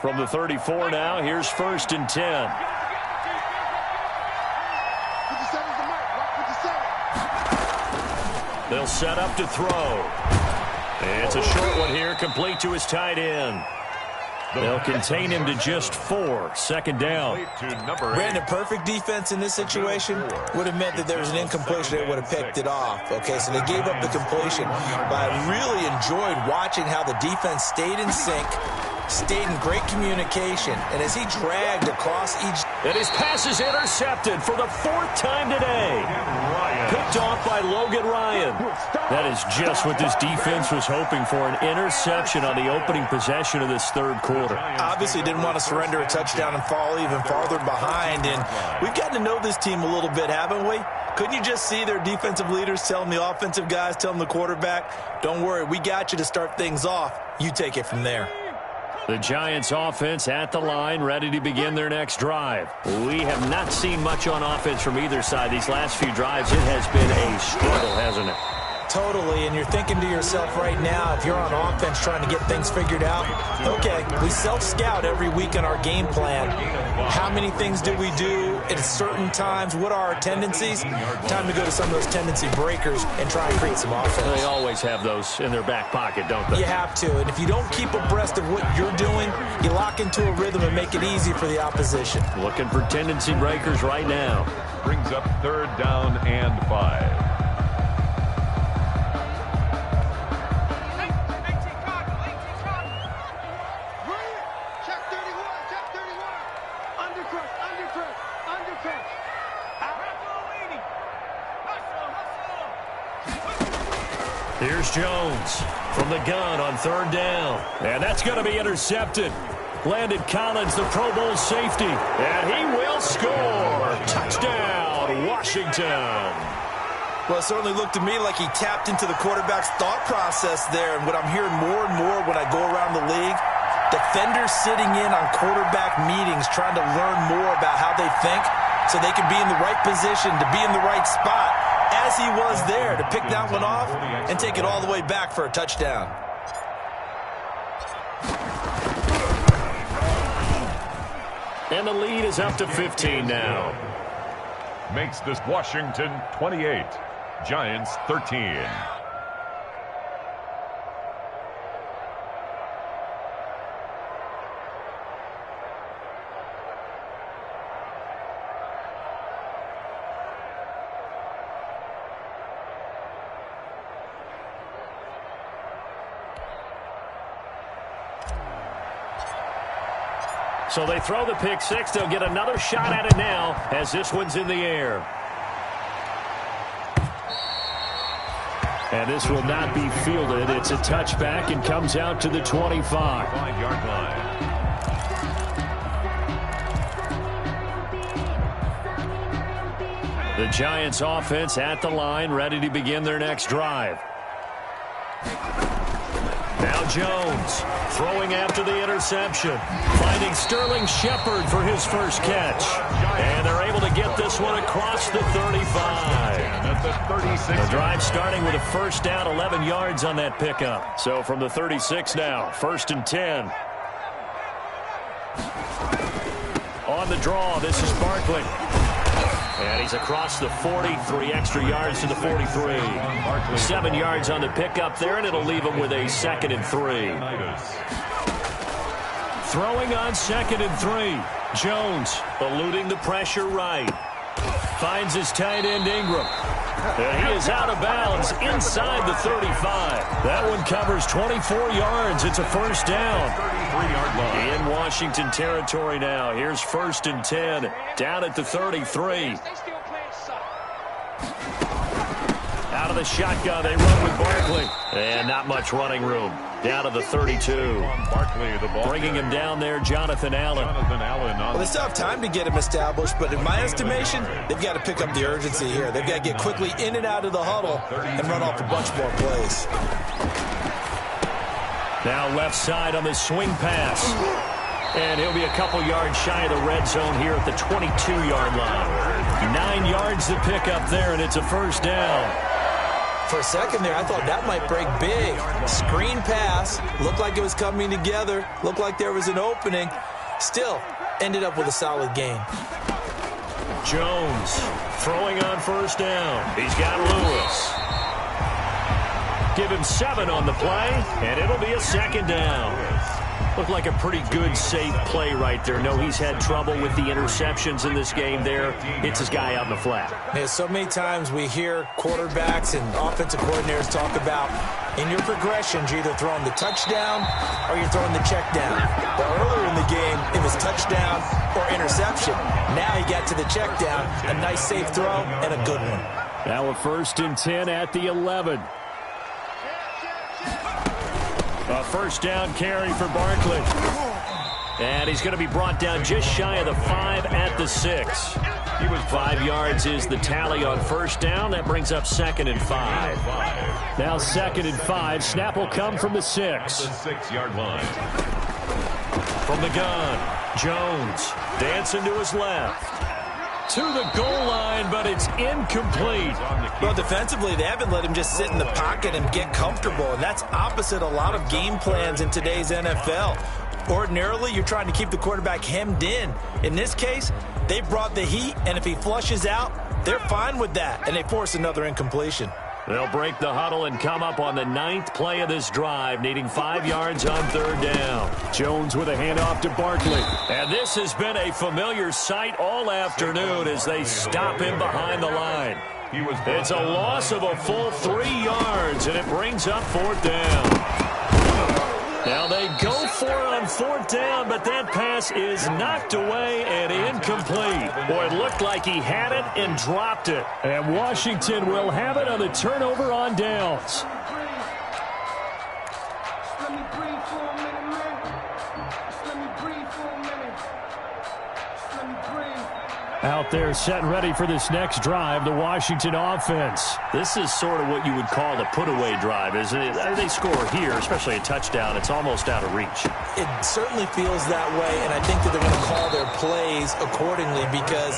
From the 34 now, here's 1st and 10. They'll set up to throw. It's a short one here, complete to his tight end. They'll contain him to just 4. 2nd down. Brandon, perfect defense in this situation would have meant that there was an incompletion. They would have picked it off. Okay, so they gave up the completion. But I really enjoyed watching how the defense stayed in sync, stayed in great communication, and as he dragged across each... And his pass is intercepted for the 4th time today. Picked off by Logan Ryan. That is just what this defense was hoping for, an interception on the opening possession of this 3rd quarter. Obviously didn't want to surrender a touchdown and fall even farther behind, and we've gotten to know this team a little bit, haven't we? Couldn't you just see their defensive leaders telling the offensive guys, telling the quarterback, don't worry, we got you to start things off. You take it from there. The Giants offense at the line, ready to begin their next drive. We have not seen much on offense from either side these last few drives. It has been a struggle, hasn't it? Totally, and you're thinking to yourself right now, if you're on offense trying to get things figured out, okay, we self-scout every week in our game plan. How many things do we do at certain times? What are our tendencies? Time to go to some of those tendency breakers and try and create some offense. They always have those in their back pocket, don't they? You have to, and if you don't keep abreast of what you're doing, you lock into a rhythm and make it easy for the opposition. Looking for tendency breakers right now. Brings up 3rd down and 5. Here's Jones from the gun on 3rd down. And that's going to be intercepted. Landon Collins, the Pro Bowl safety. And he will score. Touchdown, Washington. Well, it certainly looked to me like he tapped into the quarterback's thought process there. And what I'm hearing more and more when I go around the league, defenders sitting in on quarterback meetings trying to learn more about how they think so they can be in the right position to be in the right spot, as he was there to pick that one off and take it all the way back for a touchdown. And the lead is up to 15 now. Makes this Washington 28, Giants 13. So they throw the pick 6. They'll get another shot at it now as this one's in the air. And this will not be fielded. It's a touchback and comes out to the 25. 5-yard line. The Giants offense at the line, ready to begin their next drive. Now Jones throwing after the interception, finding Sterling Shepard for his first catch. And they're able to get this one across the 35. The drive starting with a 1st down, 11 yards on that pickup. So from the 36 now, 1st and 10. On the draw, this is Barkley. And he's across the 40, 3 extra yards to the 43. 7 yards on the pickup there, and it'll leave him with a 2nd and 3. Throwing on 2nd and 3. Jones eluding the pressure right. Finds his tight end Ingram. And he is out of bounds inside the 35. That one covers 24 yards. It's a 1st down. 33-yard line. In Washington territory now. Here's 1st and 10. Down at the 33. Out of the shotgun, they run with Barkley. And not much running room. Down to the 32. Barkley, the ball. Bringing him down there, Jonathan Allen. Well, they still have time to get him established, but in my estimation, they've got to pick up the urgency here. They've got to get quickly in and out of the huddle and run off a bunch more plays. Now left side on the swing pass. And he'll be a couple yards shy of the red zone here at the 22-yard line. 9 yards to pick up there, and it's a 1st down. For a second there, I thought that might break big. Screen pass, looked like it was coming together, looked like there was an opening. Still, ended up with a solid game. Jones throwing on first down. He's got Lewis. Give him 7 on the play, and it'll be a second down. Looked like a pretty good, safe play right there. No, he's had trouble with the interceptions in this game there. Hits his guy out in the flat. Yeah, so many times we hear quarterbacks and offensive coordinators talk about in your progressions, you're either throwing the touchdown or you're throwing the check down. Well, earlier in the game, it was touchdown or interception. Now he got to the check down, a nice safe throw and a good one. Now a 1st and 10 at the 11. A first down carry for Barkley. And he's going to be brought down just shy of the 5 at the 6. He was 5 yards is the tally on first down. That brings up 2nd and 5. Now 2nd and 5. Snap will come from the 6. The 6-yard line. From the gun, Jones dancing to his left. To the goal line, but it's incomplete. Well, defensively, they haven't let him just sit in the pocket and get comfortable, and that's opposite a lot of game plans in today's NFL. Ordinarily, you're trying to keep the quarterback hemmed in. In this case, they brought the heat, and if he flushes out, they're fine with that, and they force another incompletion. They'll break the huddle and come up on the 9th play of this drive, needing 5 yards on 3rd down. Jones with a handoff to Barkley. And this has been a familiar sight all afternoon as they stop him behind the line. It's a loss of a full 3 yards, and it brings up 4th down. Now they go for it on 4th down, but that pass is knocked away and incomplete. Boy, it looked like he had it and dropped it. And Washington will have it on the turnover on downs. Out there set and ready for this next drive, the Washington offense. This is sort of what you would call the put-away drive, isn't it? They score here, especially a touchdown. It's almost out of reach. It certainly feels that way, and I think that they're going to call their plays accordingly because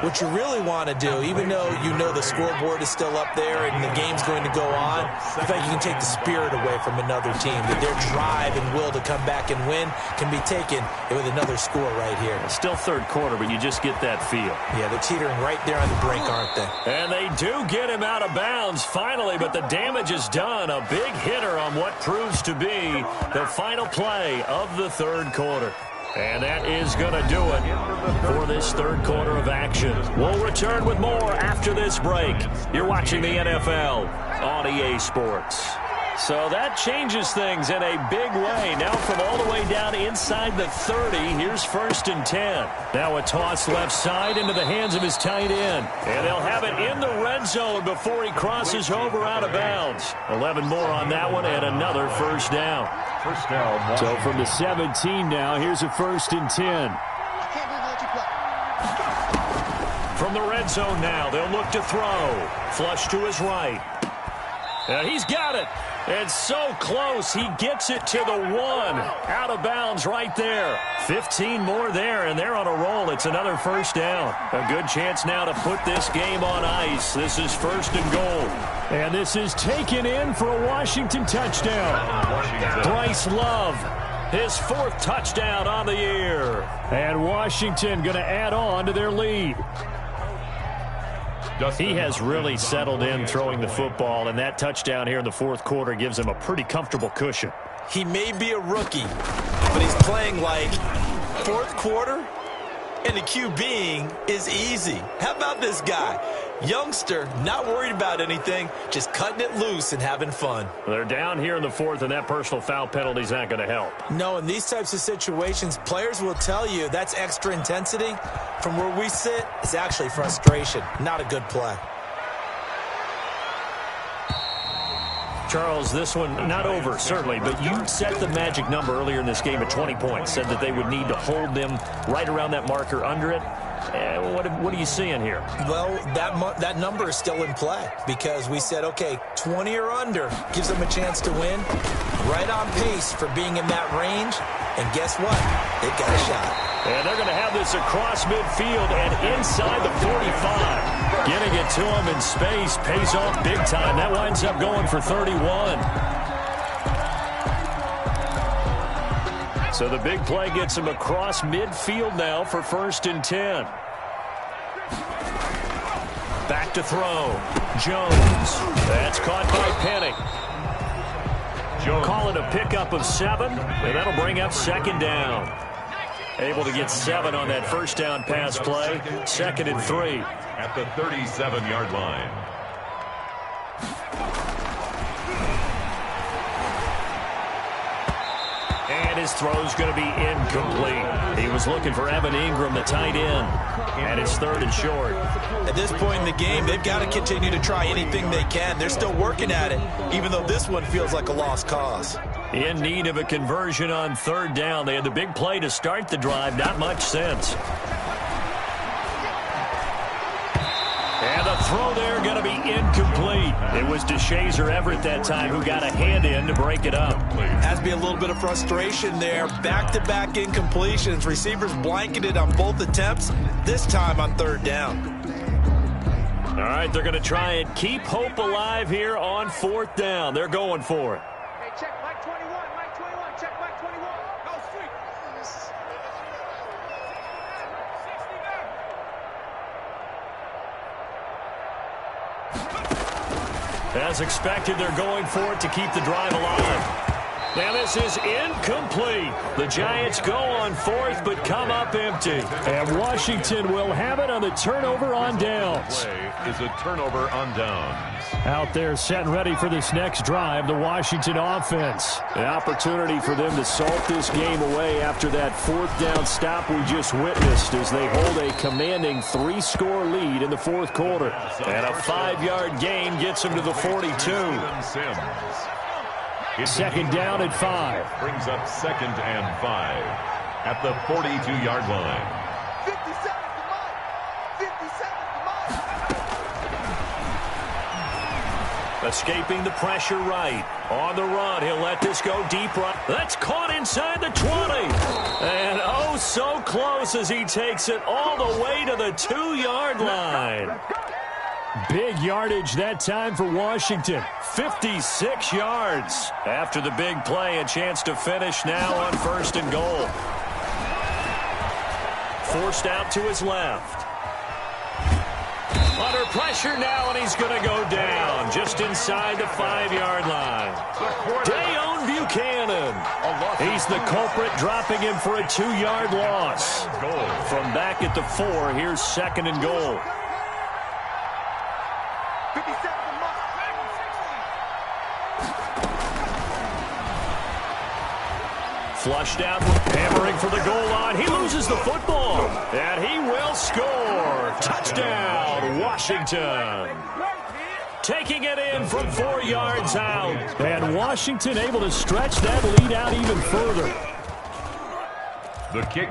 what you really want to do, even though you know the scoreboard is still up there and the game's going to go on, I think you can take the spirit away from another team, that their drive and will to come back and win can be taken with another score right here. It's still 3rd quarter, but you just get that feel. Yeah, they're teetering right there on the brink, aren't they? And they do get him out of bounds finally, but the damage is done. A big hitter on what proves to be the final play of the 3rd quarter. And that is going to do it for this 3rd quarter of action. We'll return with more after this break. You're watching the NFL on EA Sports. So that changes things in a big way. Now from all the way down inside the 30, here's 1st and 10. Now a toss left side into the hands of his tight end. And they'll have it in the red zone before he crosses over out of bounds. 11 more on that one and another first down. First down. So from the 17 now, here's a 1st and 10. From the red zone now, they'll look to throw. Flush to his right. And he's got it. It's so close. He gets it to the 1. Out of bounds right there. 15 more there, and they're on a roll. It's another first down. A good chance now to put this game on ice. This is 1st and goal. And this is taken in for a Washington touchdown. Bryce Love, his 4th touchdown on the year. And Washington going to add on to their lead. He has really settled in throwing the football, and that touchdown here in the 4th quarter gives him a pretty comfortable cushion. He may be a rookie, but he's playing like 4th quarter, and the QBing is easy. How about this guy? Youngster, not worried about anything, just cutting it loose and having fun. They're down here in the 4th, and that personal foul penalty is not going to help. No, in these types of situations, players will tell you that's extra intensity. From where we sit, it's actually frustration. Not a good play. Charles, this one not over, certainly, but you set the magic number earlier in this game at 20 points, said that they would need to hold them right around that marker under it. What are you seeing here? Well, that number is still in play because we said, okay, 20 or under gives them a chance to win. Right on pace for being in that range. And guess what? They've got a shot. And they're going to have this across midfield and inside the 45. Getting it to him in space pays off big time. That winds up going for 31. So the big play gets him across midfield now for 1st and 10. Back to throw. Jones. That's caught by Penny. Call it a pickup of 7, and that'll bring up 2nd down. Able to get 7 on that 1st down pass play. 2nd and 3. At the 37-yard line. And his throw's going to be incomplete. He was looking for Evan Ingram, the tight end. And it's 3rd and short. At this point in the game, they've got to continue to try anything they can. They're still working at it, even though this one feels like a lost cause. In need of a conversion on 3rd down. They had the big play to start the drive. Not much sense. And the throw there going to be incomplete. It was DeShazer Everett that time who got a hand in to break it up. Has to be a little bit of frustration there. Back-to-back incompletions. Receivers blanketed on both attempts, this time on 3rd down. All right, they're going to try and keep hope alive here on 4th down. They're going for it. Hey, check Mike 21, Mike 21, check Mike 21. Go street. As expected, they're going for it to keep the drive alive. Now this is incomplete. The Giants go on 4th, but come up empty. And Washington will have it on the turnover on downs. Play is a turnover on downs. Out there set and ready for this next drive, the Washington offense. An opportunity for them to salt this game away after that 4th down stop we just witnessed as they hold a commanding 3-score lead in the 4th quarter. And a 5-yard gain gets them to the 42. 2nd down at 5. Brings up 2nd and 5 at the 42-yard line. 57 to Mike. 57 to Mike. Escaping the pressure right. On the run, he'll let this go deep right. That's caught inside the 20. And oh, so close as he takes it all the way to the 2-yard line. Big yardage that time for Washington. 56 yards. After the big play, a chance to finish now on 1st and goal. Forced out to his left. Under pressure now, and he's going to go down just inside the 5-yard line. Dayon Buchanan. He's the culprit, dropping him for a 2-yard loss. From back at the 4, here's 2nd and goal. 57 to Mike. Flushed out, hammering for the goal line. He loses the football, and he will score. Touchdown, Washington. Taking it in from 4 yards out. And Washington able to stretch that lead out even further.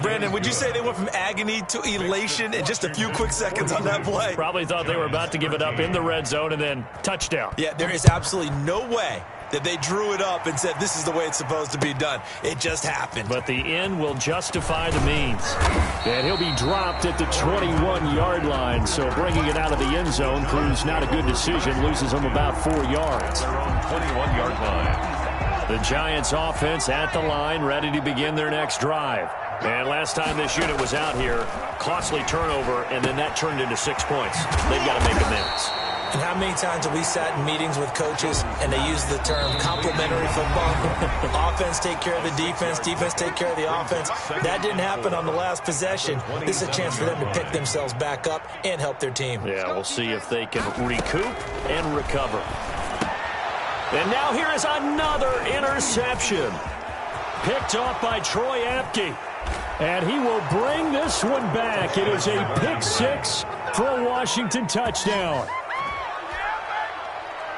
Brandon, would you say they went from agony to elation in just a few quick seconds on that play? Probably thought they were about to give it up in the red zone and then touchdown. Yeah, there is absolutely no way that they drew it up and said this is the way it's supposed to be done. It just happened. But the end will justify the means. And he'll be dropped at the 21-yard line, so bringing it out of the end zone proves not a good decision. Loses him about 4 yards. Their own 21-yard line. The Giants offense at the line, ready to begin their next drive. And last time this unit was out here, costly turnover, and then that turned into 6 points. They've got to make amends. And how many times have we sat in meetings with coaches and they use the term complementary football? Offense take care of the defense, defense take care of the offense. That didn't happen on the last possession. This is a chance for them to pick themselves back up and help their team. Yeah, we'll see if they can recoup and recover. And now here is another interception. Picked off by Troy Apke. And he will bring this one back. It is a pick 6 for a Washington touchdown.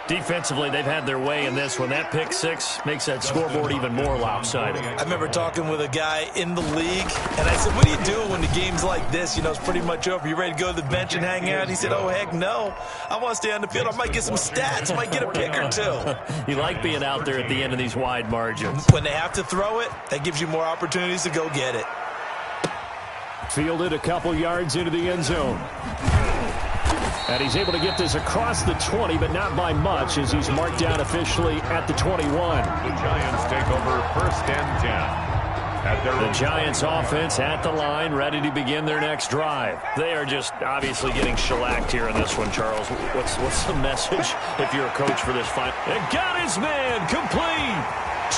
Defensively, they've had their way in this one. That pick six makes that scoreboard even more lopsided. I remember talking with a guy in the league, and I said, what do you do when the game's like this? You know, it's pretty much over. You ready to go to the bench and hang out? He said, oh, heck no. I want to stay on the field. I might get some stats. Might get a pick or two. You like being out there at the end of these wide margins. When they have to throw it, that gives you more opportunities to go get it. Fielded a couple yards into the end zone. And he's able to get this across the 20, but not by much, as he's marked down officially at the 21. The Giants take over 1st and 10. The Giants offense at the line, ready to begin their next drive. They are just obviously getting shellacked here in this one, Charles. What's the message if you're a coach for this fight? And got his man complete.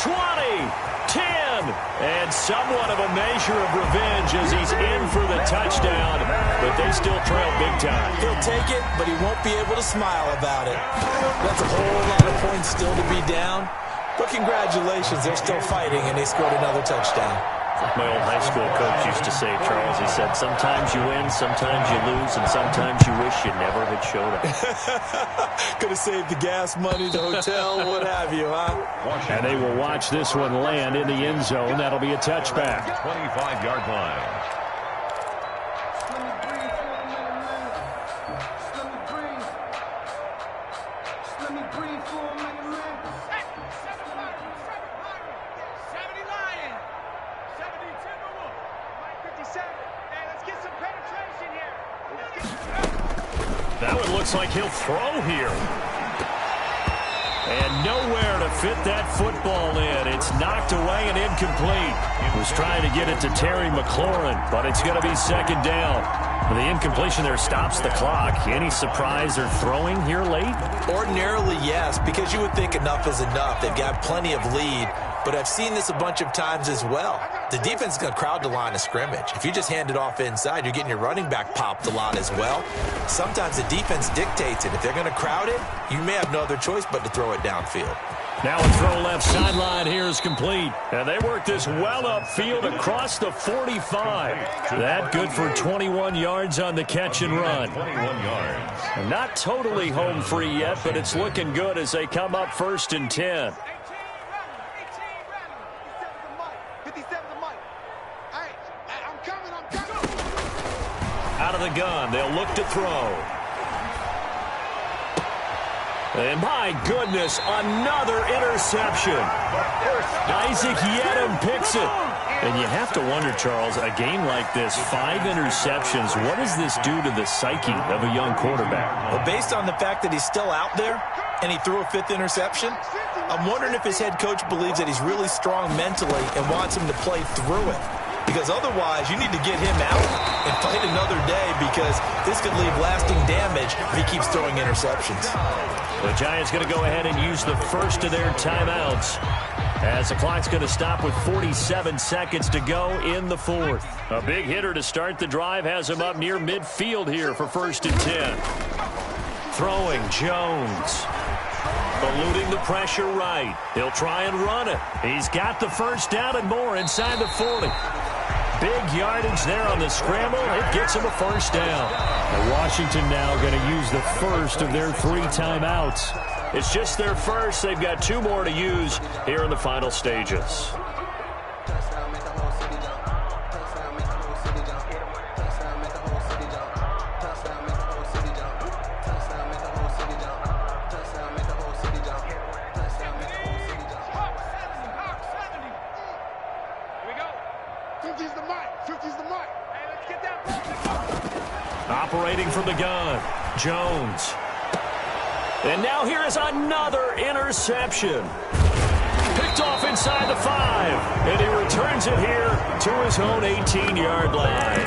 20, 10, and somewhat of a measure of revenge as he's in for the touchdown, but they still trail big time. He'll take it, but he won't be able to smile about it. That's a whole lot of points still to be down, but congratulations, they're still fighting, and they scored another touchdown. My old high school coach used to say, Charles, he said, sometimes you win, sometimes you lose, and sometimes you wish you never had showed up. Could have saved the gas money, the hotel, what have you, huh? And they will watch this one land in the end zone. That'll be a touchback. 25-yard line. That one looks like he'll throw here. And nowhere to fit that football in. It's knocked away and incomplete. He was trying to get it to Terry McLaurin, but it's going to be 2nd down. The incompletion there stops the clock. Any surprise they're throwing here late? Ordinarily, yes, because you would think enough is enough. They've got plenty of lead, but I've seen this a bunch of times as well. The defense is going to crowd the line of scrimmage. If you just hand it off inside, you're getting your running back popped a lot as well. Sometimes the defense dictates it. If they're going to crowd it, you may have no other choice but to throw it downfield. Now a throw left sideline here is complete. And they work this well upfield across the 45. That good for 21 yards on the catch and run. 21 yards. Not totally home free yet, but it's looking good as they come up 1st and 10. Out of the gun, they'll look to throw. And my goodness, another interception. Isaac Yedem picks it. And you have to wonder, Charles, a game like this, 5 interceptions, what does this do to the psyche of a young quarterback? Well, based on the fact that he's still out there and he threw a 5th interception, I'm wondering if his head coach believes that he's really strong mentally and wants him to play through it. Because otherwise, you need to get him out and fight another day, because this could leave lasting damage if he keeps throwing interceptions. The Giants going to go ahead and use the first of their timeouts, as the clock's going to stop with 47 seconds to go in the 4th. A big hitter to start the drive has him up near midfield here for 1st and 10. Throwing Jones. Eluding the pressure right. He'll try and run it. He's got the 1st down and more inside the 40. Big yardage there on the scramble. It gets him a 1st down. And Washington now going to use the first of their 3 timeouts. It's just their first. They've got 2 more to use here in the final stages. Operating from the gun, Jones. And now here is another interception. Picked off inside the 5. And he returns it here to his own 18-yard line.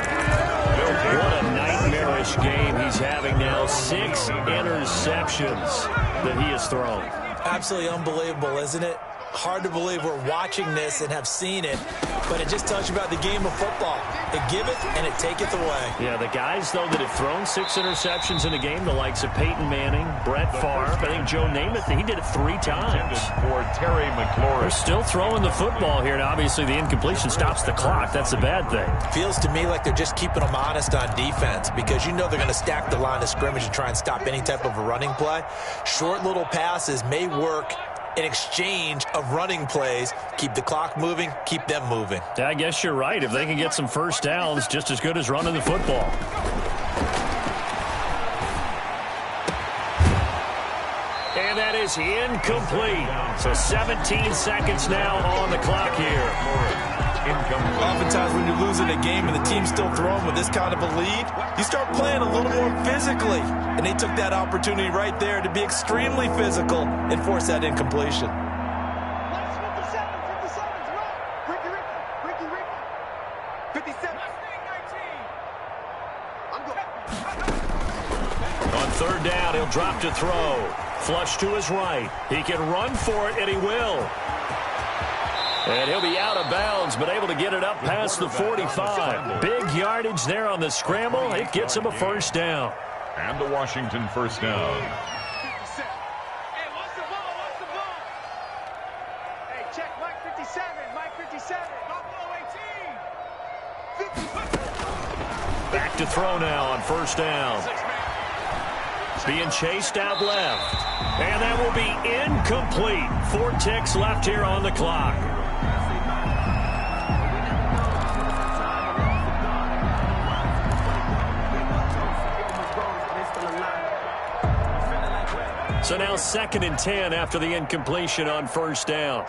What a nightmarish game he's having now. 6 interceptions that he has thrown. Absolutely unbelievable, isn't it? hard to believe we're watching this and have seen it, but it just tells you about the game of football. It give it and it taketh away. Yeah, the guys, though, that have thrown 6 interceptions in a game, the likes of Peyton Manning, Brett Favre, I think Joe Namath, he did it 3 times. For Terry McLaurin. They're still throwing the football here, and obviously the incompletion stops the clock. That's a bad thing. Feels to me like they're just keeping them honest on defense because you know they're going to stack the line of scrimmage and try and stop any type of a running play. Short little passes may work in exchange of running plays. Keep the clock moving, keep them moving. Yeah, I guess you're right. If they can get some first downs, just as good as running the football. And that is incomplete. So 17 seconds now on the clock here. Oftentimes when you're losing a game and the team's still throwing with this kind of a lead, you start playing a little more physically. And they took that opportunity right there to be extremely physical and force that incompletion. Last 57's right. Ricky. 57. I'm going. On third down, he'll drop to throw. Flush to his right. He can run for it, and he will. And he'll be out of bounds, but able to get it up past the 45. Big yardage there on the scramble. It gets him a first down. And the Washington first down. Hey, what's the ball? Hey, check Mike 57. Mike 57. Buffalo 18. Back to throw now on first down. Being chased out left. And that will be incomplete. 4 ticks left here on the clock. So now 2nd and 10 after the incompletion on first down.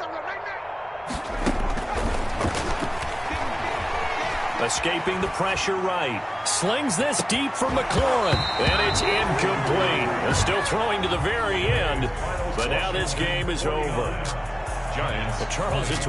Escaping the pressure right. Slings this deep from McLaurin. And it's incomplete. And still throwing to the very end. But now this game is over. Giants. Well, Charles, it's